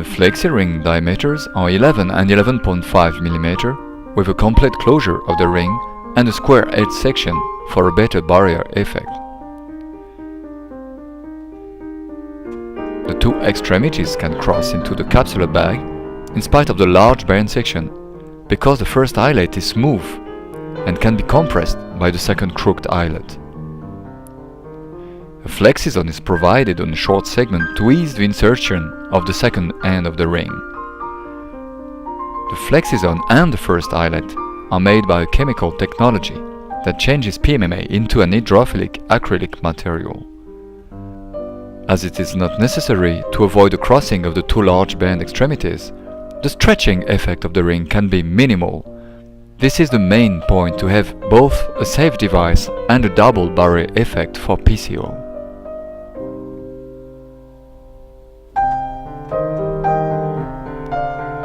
The flexi-ring diameters are 11 and 11.5 mm, with a complete closure of the ring and a square edge section for a better barrier effect. The two extremities can cross into the capsular bag in spite of the large band section, because the first eyelet is smooth and can be compressed by the second crooked eyelet. A flexi-zone is provided on a short segment to ease the insertion of the second end of the ring. The flexi-zone and the first eyelet are made by a chemical technology that changes PMMA into an hydrophilic acrylic material. As it is not necessary to avoid the crossing of the two large band extremities, the stretching effect of the ring can be minimal. This is the main point, to have both a safe device and a double barrier effect for PCO.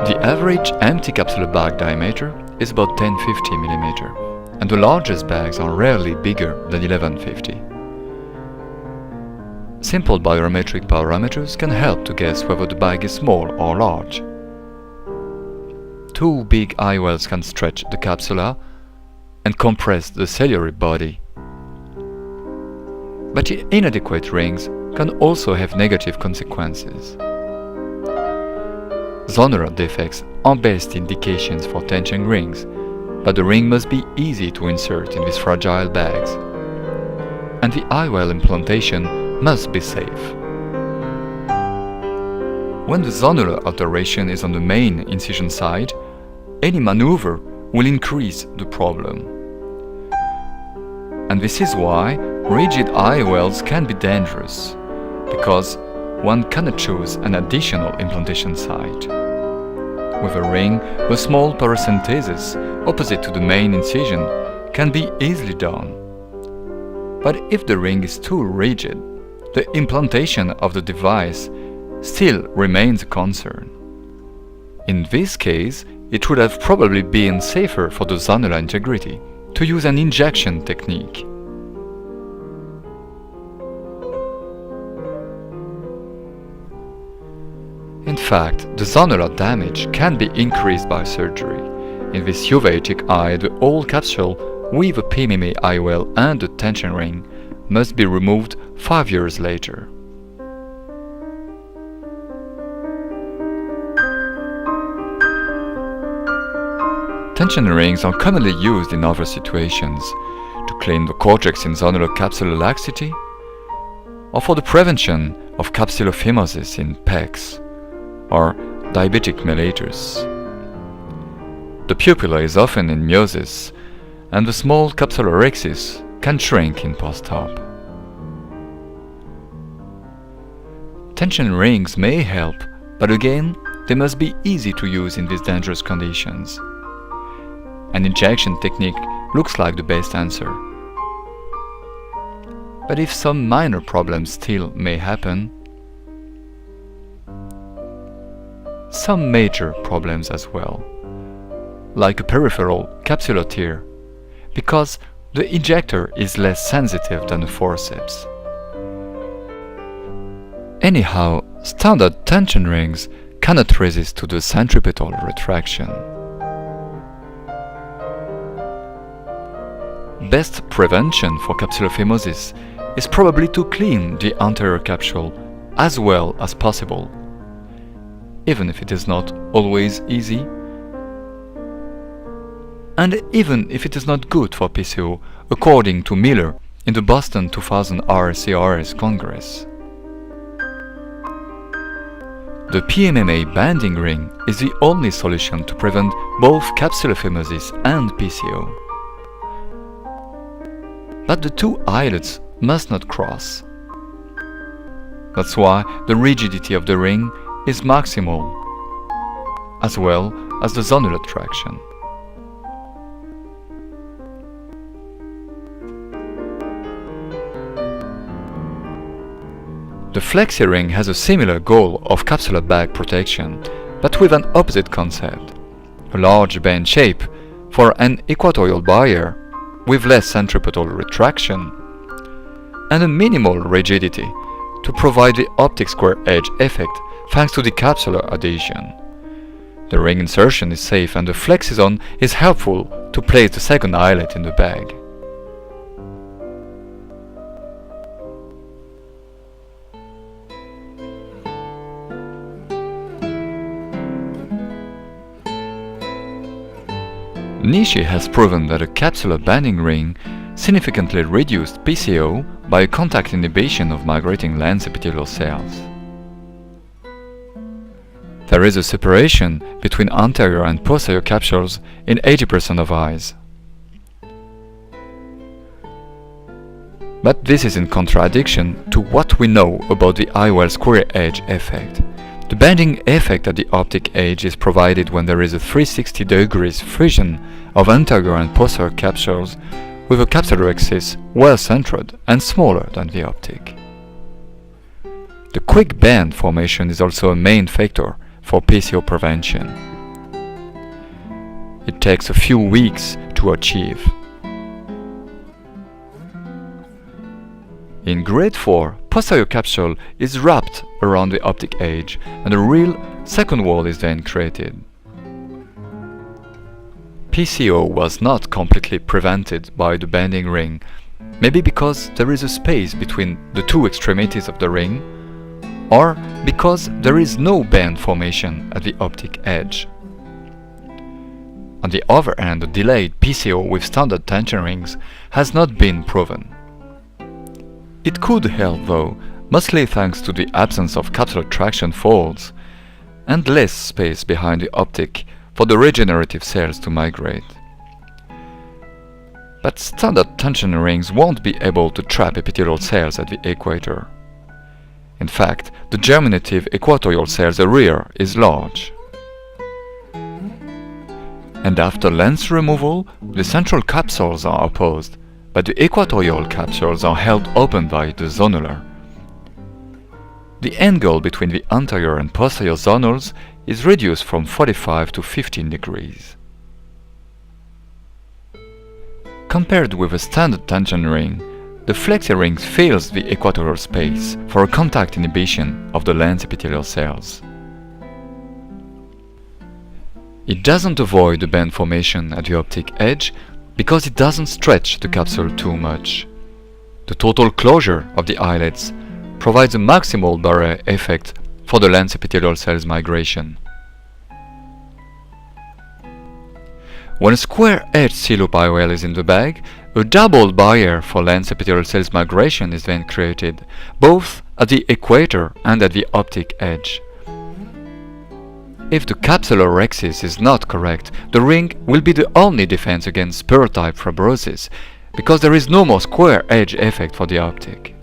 The average empty capsular bag diameter is about 1050 mm, and the largest bags are rarely bigger than 1150. Simple barometric parameters can help to guess whether the bag is small or large. Two big eye wells can stretch the capsula and compress the ciliary body. But inadequate rings can also have negative consequences. Zonular defects are best indications for tension rings, but the ring must be easy to insert in these fragile bags. And the IOL implantation must be safe. When the zonular alteration is on the main incision side, any maneuver will increase the problem. And this is why rigid IOLs can be dangerous, because one cannot choose an additional implantation site. With a ring, a small paracentesis opposite to the main incision can be easily done. But if the ring is too rigid, the implantation of the device still remains a concern. In this case, it would have probably been safer for the zonular integrity to use an injection technique. In fact, the zonular damage can be increased by surgery. In this uveitic eye, the whole capsule with a PMMA IOL and a tension ring must be removed 5 years later. Tension rings are commonly used in other situations, to clean the cortex in zonular capsular laxity, or for the prevention of capsular phimosis in PECs, or diabetic mellitus. The pupilla is often in miosis, and the small capsular rhexis can shrink in post-op. Tension rings may help, but again, they must be easy to use in these dangerous conditions. An injection technique looks like the best answer. But if some minor problems still may happen, some major problems as well, like a peripheral capsular tear, because the injector is less sensitive than a forceps. Anyhow, standard tension rings cannot resist to the centripetal retraction. Best prevention for capsular phimosis is probably to clean the anterior capsule as well as possible, even if it is not always easy, and even if it is not good for PCO, according to Miller in the Boston 2000 ASCRS Congress. The PMMA banding ring is the only solution to prevent both capsular phimosis and PCO. But the two eyelets must not cross. That's why the rigidity of the ring is maximal, as well as the zonular traction. The flexi ring has a similar goal of capsular bag protection, but with an opposite concept: a large band shape for an equatorial barrier with less centripetal retraction, and a minimal rigidity to provide the optic square edge effect thanks to the capsular adhesion. The ring insertion is safe and the flexi-zone is helpful to place the second eyelet in the bag. Nishi has proven that a capsular banding ring significantly reduced PCO by contact inhibition of migrating lens epithelial cells. There is a separation between anterior and posterior capsules in 80% of eyes. But this is in contradiction to what we know about the IOL square edge effect. The bending effect at the optic edge is provided when there is a 360 degrees fusion of anterior and posterior capsules with a capsular axis well centered and smaller than the optic. The quick bend formation is also a main factor for PCO prevention. It takes a few weeks to achieve. In grade 4, posterior capsule is wrapped around the optic edge and a real second wall is then created. PCO was not completely prevented by the bending ring, maybe because there is a space between the two extremities of the ring, or because there is no bend formation at the optic edge. On the other hand, the delayed PCO with standard tension rings has not been proven. It could help though, mostly thanks to the absence of capsular traction folds and less space behind the optic for the regenerative cells to migrate. But standard tension rings won't be able to trap epithelial cells at the equator. In fact, the germinative equatorial cells area is large. And after lens removal, the central capsules are opposed, but the equatorial capsules are held open by the zonular. The angle between the anterior and posterior zonules is reduced from 45 to 15 degrees. Compared with a standard tension ring, the flexi ring fills the equatorial space for a contact inhibition of the lens epithelial cells. It doesn't avoid the bend formation at the optic edge because it doesn't stretch the capsule too much. The total closure of the eyelets provides a maximal barrier effect for the lens epithelial cells migration. When a square-edged C-loop IOL is in the bag, a double barrier for lens epithelial cells migration is then created, both at the equator and at the optic edge. If the capsular axis is not correct, the ring will be the only defense against spur-type fibrosis, because there is no more square-edge effect for the optic.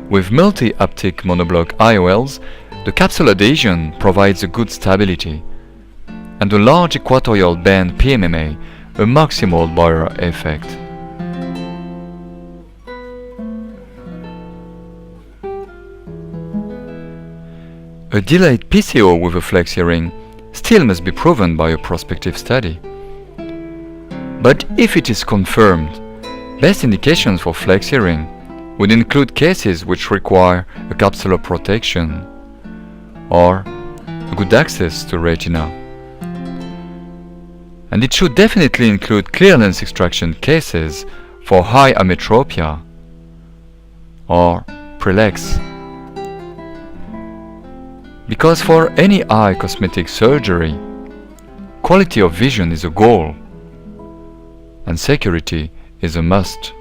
With multi-optic monoblock IOLs, the capsule adhesion provides a good stability, and the large equatorial band PMMA a maximal barrier effect. A delayed PCO with a flexi ring still must be proven by a prospective study. But if it is confirmed, best indications for flexi ring would include cases which require a capsular protection or a good access to retina. And it should definitely include clear lens extraction cases for high ametropia or prelex. Because for any eye cosmetic surgery, quality of vision is a goal and security is a must.